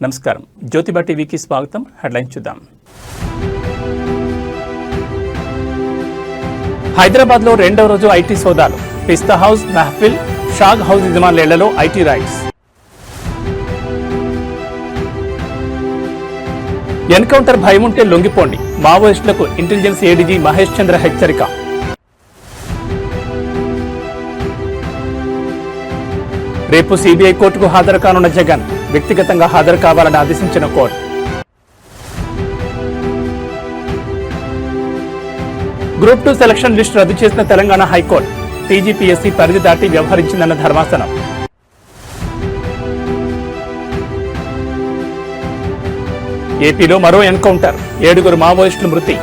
నమస్కారం, జ్యోతిబా టీవీకి స్వాగతం. హెడ్లైన్స్ చూద్దాం. హైదరాబాద్లో రెండవ రోజు ఐటీ సోదాలు. పిస్తా హౌస్, మెహఫిల్, షాగ్ హౌస్ యజమానుల ఇళ్లలో ఐటీ రైడ్స్. ఎన్కౌంటర్ భయం ఉంటే లొంగిపోండి, మావోయిస్టులకు ఇంటెలిజెన్స్ ఏడీజీ మహేష్ చంద్ర హెచ్చరిక. రేపు సిబిఐ కోర్టుకు హాజరు కానున్న జగన్, వ్యక్తిగతంగా హాజరు కావాలని ఆదేశించిన కోర్టు. గ్రూప్ 2 సెలక్షన్ లిస్టు రద్దు చేసిన తెలంగాణ హైకోర్టు. టీజీపీఎస్సీ పరిధి దాటి వ్యవహరించిందన్న ధర్మాసనం. ఏపీలో మరో ఎన్కౌంటర్, 7 మావోయిస్టులు మృతి.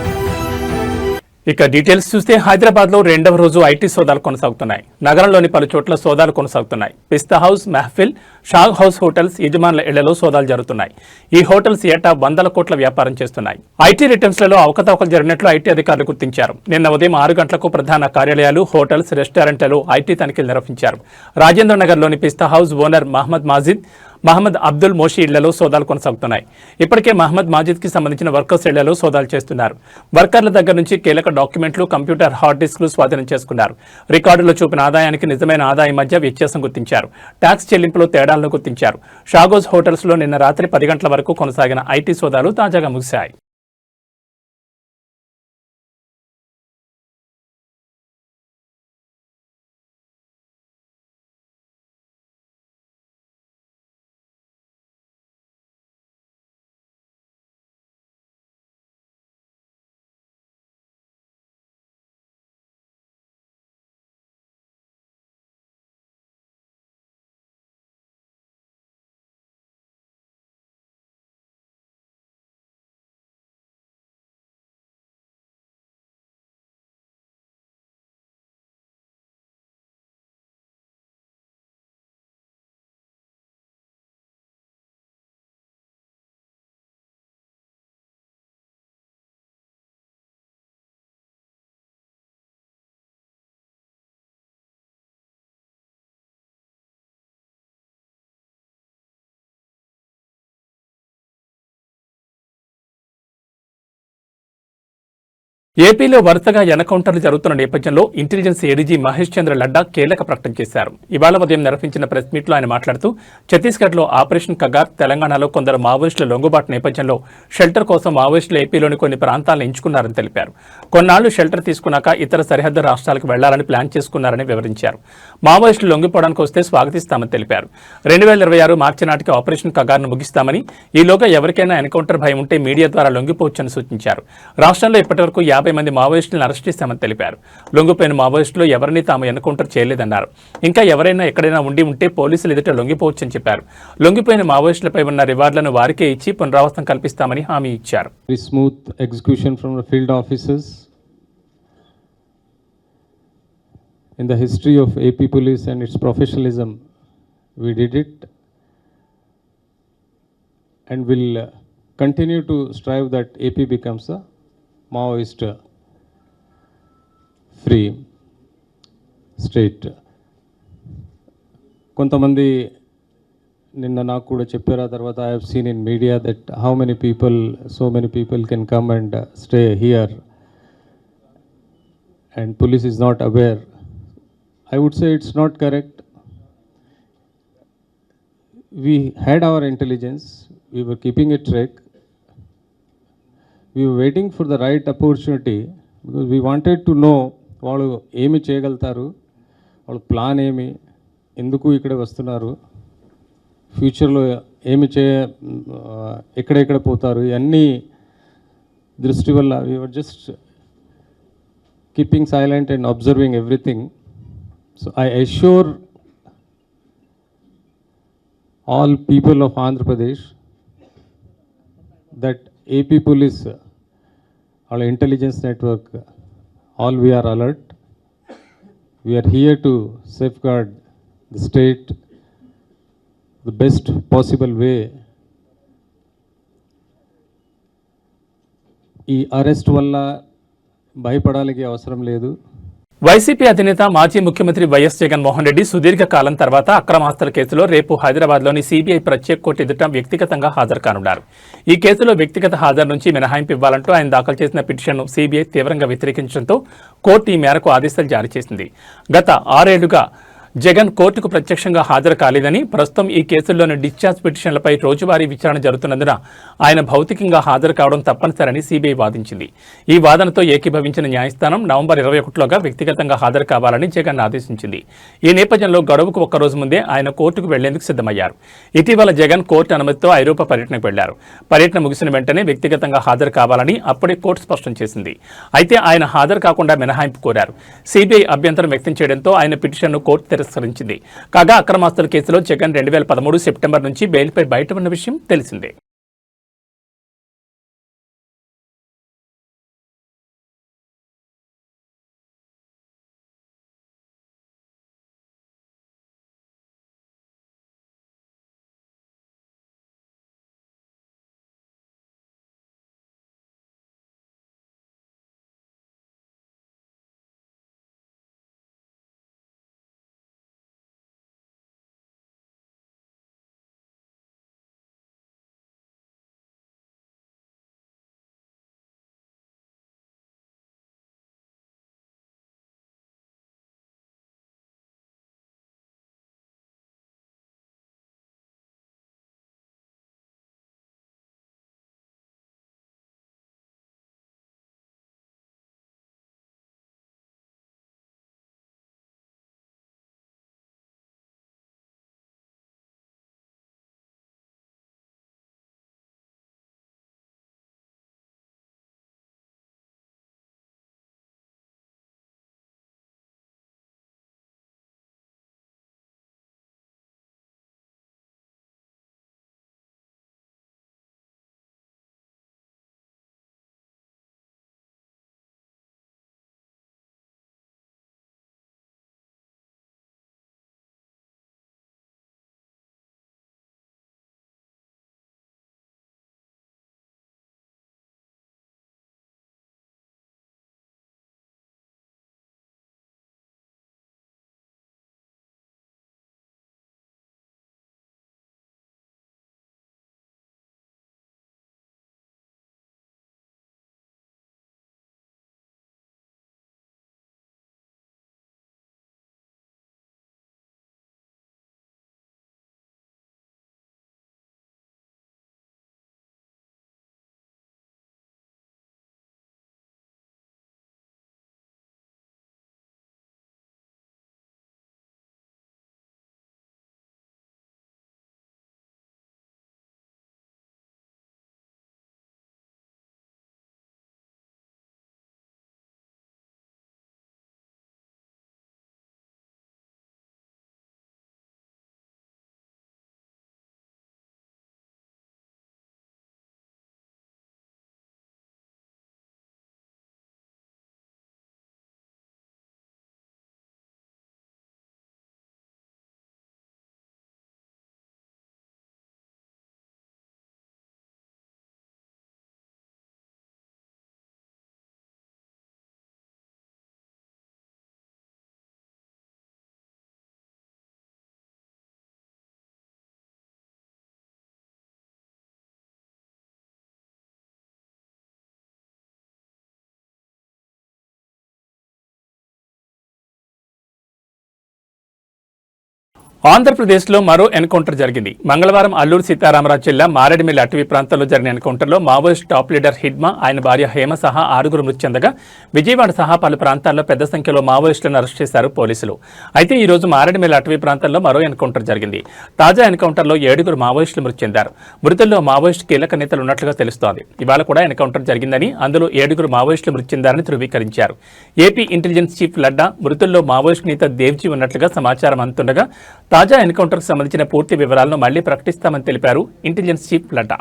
ఇక డీటెయిల్స్ చూస్తే హైదరాబాద్లో రెండవ రోజు ఐటీ సోదాలు కొనసాగుతున్నాయి. నగరంలోని పలు చోట్ల సోదాలు కొనసాగుతున్నాయి. పిస్తా హౌస్, మెహఫిల్, షాగ్ హౌస్ హోటల్స్ యజమానుల ఇళ్లలో సోదాలు జరుగుతున్నాయి. ఈ హోటల్స్ ఏటా 100 కోట్ల వ్యాపారం చేస్తున్నాయి. ఐటీ రిటర్న్స్లలో అవకతవకలు జరిగినట్లు ఐటీ అధికారులు గుర్తించారు. నిన్న ఉదయం 6 గంటలకు ప్రధాన కార్యాలయాలు, హోటల్స్, రెస్టారెంట్లలో ఐటీ తనిఖీలు నిర్వహించారు. రాజేంద్ర నగర్లోని పిస్తా హౌస్ ఓనర్ మహమ్మద్ అబ్దుల్ మోషి ఇళ్లలో సోదాలు కొనసాగుతున్నాయి. ఇప్పటికే మహమ్మద్ మాజిద్ కి సంబంధించిన వర్కర్స్ ఇళ్లలో సోదాలు చేస్తున్నారు. వర్కర్ల దగ్గర నుంచి కీలక డాక్యుమెంట్లు, కంప్యూటర్, హార్డ్ డిస్క్లు స్వాధీనం చేసుకున్నారు. రికార్డులో చూపిన ఆదాయానికి నిజమైన ఆదాయం మధ్య వ్యత్యాసం గుర్తించారు. ట్యాక్స్ చెల్లింపులో తేడాలను గుర్తించారు. షాగోస్ హోటల్స్ లో నిన్న రాత్రి 10 గంటల వరకు కొనసాగిన ఐటీ సోదాలు తాజాగా ముగిశాయి. ఏపీలో వరుసగా ఎన్కౌంటర్లు జరుగుతున్న నేపథ్యంలో ఇంటెలిజెన్స్ ఏడీజీ మహేష్ చంద్ర లడ్డా కీలక ప్రకటన చేశారు. ఇవాళ ఉదయం నిర్వహించిన ప్రెస్ మీట్లో ఆయన మాట్లాడుతూ, ఛత్తీస్గఢ్లో ఆపరేషన్ కగార్, తెలంగాణలో కొందరు మావోయిస్టుల లొంగుబాటు నేపథ్యంలో షెల్టర్ కోసం మావోయిస్టులు ఏపీలోని కొన్ని ప్రాంతాలను ఎంచుకున్నారని తెలిపారు. కొన్నాళ్లు షెల్టర్ తీసుకున్నాక ఇతర సరిహద్దు రాష్ట్రాలకు వెళ్లాలని ప్లాన్ చేసుకున్నారని వివరించారు. మావోయిస్టులు లొంగిపోవడానికి వస్తే స్వాగతిస్తామని తెలిపారు. 2026 మార్చి నాటికి ఆపరేషన్ కగార్ను ముగిస్తామని, ఈలోగా ఎవరికైనా ఎన్కౌంటర్ భయం ఉంటే మీడియా ద్వారా లొంగిపోవచ్చని సూచించారు. రాష్ట్రంలో ఇప్పటివరకు 50 మంది మావోయిస్టులను అరెస్ట్ చేశామని తెలిపారు. లొంగిపోయిన మావోయిస్టులు ఎవరిని తాము ఎన్కౌంటర్ చేయలేదన్నారు. ఇంకా ఎవరైనా ఎక్కడైనా ఉంటే పోలీసులు ఎదుట లొంగిపోవచ్చని చెప్పారు. లొంగిపోయిన మావోయిస్టులపై ఉన్న రివార్డులను వారికే ఇచ్చి పునరావాసం కల్పిస్తామని హామీ ఇచ్చారు. Smooth execution from the field officers in the history of AP police and it's professionalism we did it and will continue to strive that AP becomes a Maoist free state. కొంతమంది నిన్న నాకు కూడా చెప్పారు. ఆ తర్వాత I have seen in media that how many people, so many people can come and stay here and police is not aware. I would say it's not correct. We had our intelligence, we were keeping a track, we were waiting for the right opportunity because we wanted to know వాళ్ళు ఏమి చేయగలుగుతారు, వాళ్ళ plan ఏమి, ఎందుకు ఇక్కడ వస్తున్నారు, ఫ్యూచర్లో ఏమి ఎక్కడెక్కడ పోతారు, ఇవన్నీ దృష్టి వల్ల we were just keeping silent and observing everything. So I assure all people of Andhra Pradesh that AP police, our intelligence network, all we are alert. We are here to safeguard the state the best possible way. ఈ arrest వల్ల భయపడాలికి అవసరం లేదు. YCP అధినేత మాజీ ముఖ్యమంత్రి YS Jaganmohan Reddy సుదీర్ఘ కాలం తర్వాత అక్రమాస్తుల కేసులో రేపు హైదరాబాద్లోని సీబీఐ ప్రత్యేక కోర్టు ఎదుట వ్యక్తిగతంగా హాజరు కానున్నారు. ఈ కేసులో వ్యక్తిగత హాజరు నుంచి మినహాయింపు ఇవ్వాలంటూ ఆయన దాఖలు చేసిన పిటిషన్ను సీబీఐ తీవ్రంగా వ్యతిరేకించడంతో కోర్టు ఈ మేరకు ఆదేశాలు జారీ చేసింది. గత 6 ఏళ్లుగా జగన్ కోర్టుకు ప్రత్యక్షంగా హాజరు కాలేదని, ప్రస్తుతం ఈ కేసుల్లోని డిశ్చార్జ్ పిటిషన్లపై రోజువారీ విచారణ జరుగుతున్నందున ఆయన భౌతికంగా హాజరు కావడం తప్పనిసరని సీబీఐ వాదించింది. ఈ వాదనతో ఏకీభవించిన న్యాయస్థానం నవంబర్ 21లోగా వ్యక్తిగతంగా హాజరు కావాలని జగన్ ఆదేశించింది. ఈ నేపథ్యంలో గడువుకు ఒక్కరోజు ముందే ఆయన కోర్టుకు వెళ్లేందుకు సిద్ధమయ్యారు. ఇటీవల జగన్ కోర్టు అనుమతితో ఐరోపా పర్యటనకు వెళ్లారు. పర్యటన ముగిసిన వెంటనే వ్యక్తిగతంగా హాజరు కావాలని అప్పుడే కోర్టు స్పష్టం చేసింది. అయితే ఆయన హాజరు కాకుండా మినహాయింపు కోరారు. సీబీఐ అభ్యంతరం వ్యక్తం చేయడంతో ఆయన పిటిషన్ను కోర్టు తిరస్కరించింది. కాగా అక్రమాస్తుల కేసులో జగన్ 2013 సెప్టెంబర్ నుంచి బెయిల్పై బయట ఉన్న విషయం తెలిసిందే. ఆంధ్రప్రదేశ్లో మరో ఎన్కౌంటర్ జరిగింది. మంగళవారం అల్లూరు సీతారామరాజు జిల్లా మారేడుమిల్లి అటవీ ప్రాంతంలో జరిగిన ఎన్కౌంటర్లో మావోయిస్ట్ టాప్ లీడర్ హిడ్మా, ఆయన భార్య హేమ సహా 6గురు మృతి చెందగా విజయవాడ సహా పలు ప్రాంతాల్లో పెద్ద సంఖ్యలో మావోయిస్టులను అరెస్ట్ చేశారు పోలీసులు. అయితే ఈ రోజు మారేడుమిల్లి అటవీ ప్రాంతంలో మరో ఎన్కౌంటర్ జరిగింది. తాజా ఎన్కౌంటర్లో 7గురు మావోయిస్టులు మృతి చెందారు. మృతుల్లో మావోయిస్ట్ కీలక నేతలు ఉన్నట్లుగా తెలుస్తోంది. ఇవాళ కూడా ఎన్కౌంటర్ జరిగిందని, అందులో 7గురు మావోయిస్టులు మృతి చెందారని ధృవీకరించారు. ఏపీ ఇంటెలిజెన్స్ చీఫ్ లడ్డా మృతుల్లో మావోయిస్ట్ నేత దేవ్జీ ఉన్నట్లుగా సమాచారం అందుతుండగా తాజా ఎన్కౌంటర్కు సంబంధించిన పూర్తి వివరాలను మళ్లీ ప్రకటిస్తామని తెలిపారు ఇంటెలిజెన్స్ చీఫ్ లడ్డా.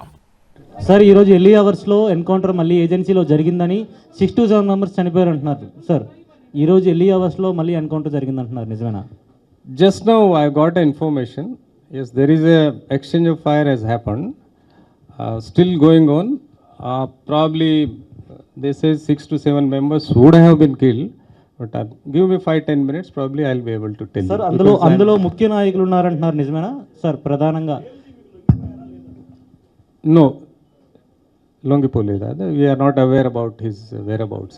సార్, ఈరోజు ఎర్లీ అవర్స్లో ఎన్కౌంటర్ మళ్ళీ ఏజెన్సీలో జరిగిందని 6 to 7 మెంబర్స్ చనిపోయారు అంటున్నారు. సార్, ఈరోజు ఎర్లీ అవర్స్లో మళ్ళీ ఎన్కౌంటర్ జరిగిందంటున్నారు, నిజమేనా? Just now I got information. Yes, there is a exchange of fire has happened. Still going on. Probably they say 6 to 7 members would have been killed, But give me 5-10 minutes, probably I'll be able to tell sir you. అందులో ముఖ్య నాయకులు ఉన్నారంటున్నారు నిజమేనా sir? ప్రధానంగా No, Longipoli, we are not aware about his whereabouts.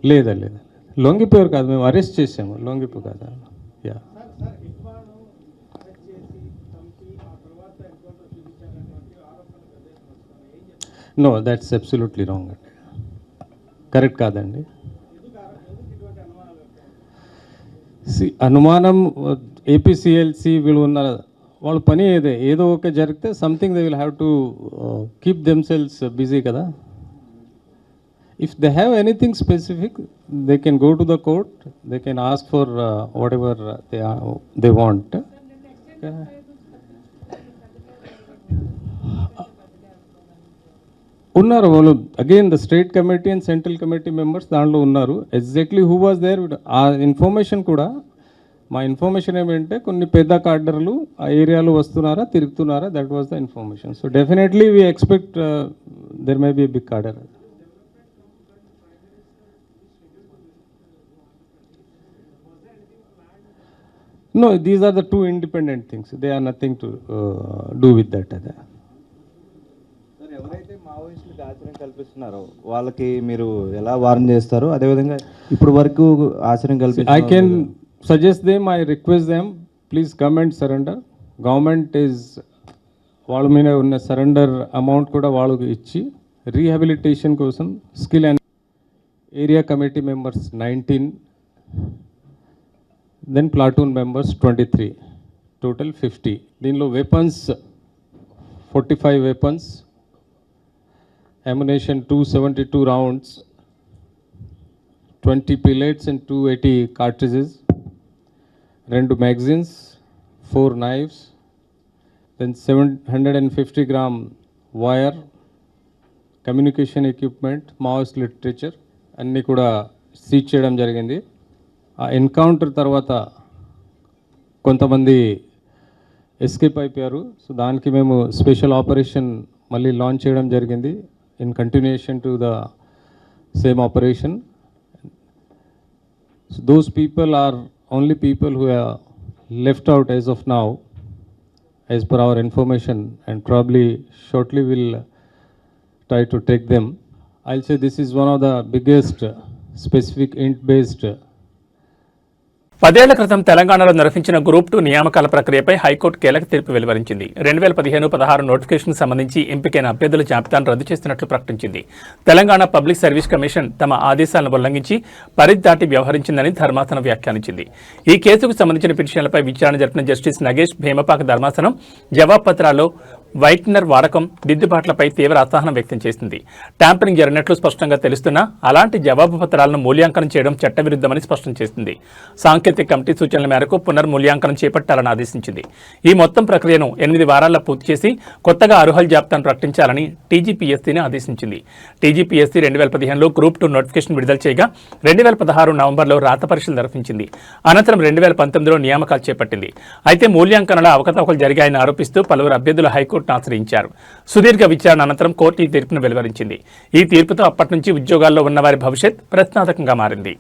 లేదా లొంగిపోయారు కాదు, మేము arrest చేసాము. లొంగిపో కాదా? Yeah. No, that's absolutely wrong అండి, కరెక్ట్ కాదండి. అనుమానం ఏపీసీఎల్సీ వీళ్ళు ఉన్న వాళ్ళ పని ఏదో ఒక జరిగితే something they will have to keep themselves busy కదా. If they have anything specific, they can go to the court, they can ask for whatever they want. ఉన్నారు వాళ్ళు, again the state committee and central committee members దాంట్లో ఉన్నారు. Exactly who was there ఆ information కూడా, మా information ఏమంటే కొన్ని పెద్ద కార్డర్లు ఆ ఏరియాలో వస్తున్నారా, తిరుగుతున్నారా, that was the information. So definitely we expect there may be a big cadre. No, these are the two independent things. They are nothing to do with that. ఎవరైతే మావోయిస్టులకు ఆశ్రయం కల్పిస్తున్నారో వాళ్ళకి మీరు ఎలా వార్న్ చేస్తారో అదేవిధంగా ఇప్పుడు వరకు ఆశ్రయం I can suggest them, I request them, please come and surrender. Government is వాళ్ళ మీద ఉన్న సరెండర్ అమౌంట్ కూడా వాళ్ళకి ఇచ్చి రీహాబిలిటేషన్ కోసం skill and area committee members 19, then platoon members 23, total 50. దీనిలో weapons 45 weapons, ammunition 272 rounds, 20 pellets and 280 cartridges, 2 magazines, 4 knives, then 750 gram wire, communication equipment, Maoist literature అన్నీ కూడా సీజ్ చేయడం జరిగింది. ఆ ఎన్కౌంటర్ తర్వాత కొంతమంది ఎస్కేప్ అయిపోయారు. సో దానికి మేము స్పెషల్ ఆపరేషన్ మళ్ళీ లాంచ్ చేయడం జరిగింది in continuation to the same operation. So those people are only people who are left out as of now as per our information, and probably shortly will try to take them. I'll say this is one of the biggest specific int based. 10 ఏళ్ల క్రితం తెలంగాణలో నిర్వహించిన group 2 నియామకాల ప్రక్రియపై high court కీలక తీర్పు వెలువరించింది. 2015-16 notification సంబంధించి ఎంపికైన అభ్యర్థుల జాబితాను రద్దు చేస్తున్నట్లు ప్రకటించింది. తెలంగాణ పబ్లిక్ సర్వీస్ కమిషన్ తమ ఆదేశాలను ఉల్లంఘించి పరిధి దాటి వ్యవహరించిందని ధర్మాసనం వ్యాఖ్యానించింది. ఈ కేసుకు సంబంధించిన పిటిషన్లపై విచారణ జరిపిన జస్టిస్ నగేష్ భీమపాక ధర్మాసనం జవాబు పత్రాల్లో వైట్నర్ వాడకం, దిద్దుబాట్లపై తీవ్ర అసహనం వ్యక్తం చేసింది. ట్యాంపరింగ్ జరిగినట్లు స్పష్టంగా తెలుస్తున్నా అలాంటి జవాబు పత్రాలను మూల్యాంకనం చేయడం చట్టవిరుద్ధమని స్పష్టం చేసింది. సాంకేతిక కమిటీ సూచనల మేరకు పునర్మూల్యాంకనం చేపట్టాలని ఆదేశించింది. ఈ మొత్తం ప్రక్రియను 8 వారాల్లో పూర్తి చేసి కొత్తగా అర్హుల జాబితాను ప్రకటించాలని టీజీపీఎస్సీని ఆదేశించింది. టీజీపీఎస్సీ 2015లో గ్రూప్ 2 నోటిఫికేషన్ విడుదల చేయగా 2016 నవంబర్లో రాత పరీక్షలు నిర్వహించింది. అనంతరం 2019లో నియామకాలు చేపట్టింది. అయితే మూల్యాంకనంలో అవకతవకలు జరిగాయని ఆరోపిస్తూ పలువురు అభ్యర్థులు హైకోర్టును ఆశ్రయించారు. సుదీర్ఘ విచారణ అనంతరం కోర్టు ఈ తీర్పును వెలువరించింది. ఈ తీర్పుతో అప్పటి నుంచి ఉద్యోగాల్లో ఉన్నవారి భవిష్యత్ ప్రశ్నార్థకంగా మారింది.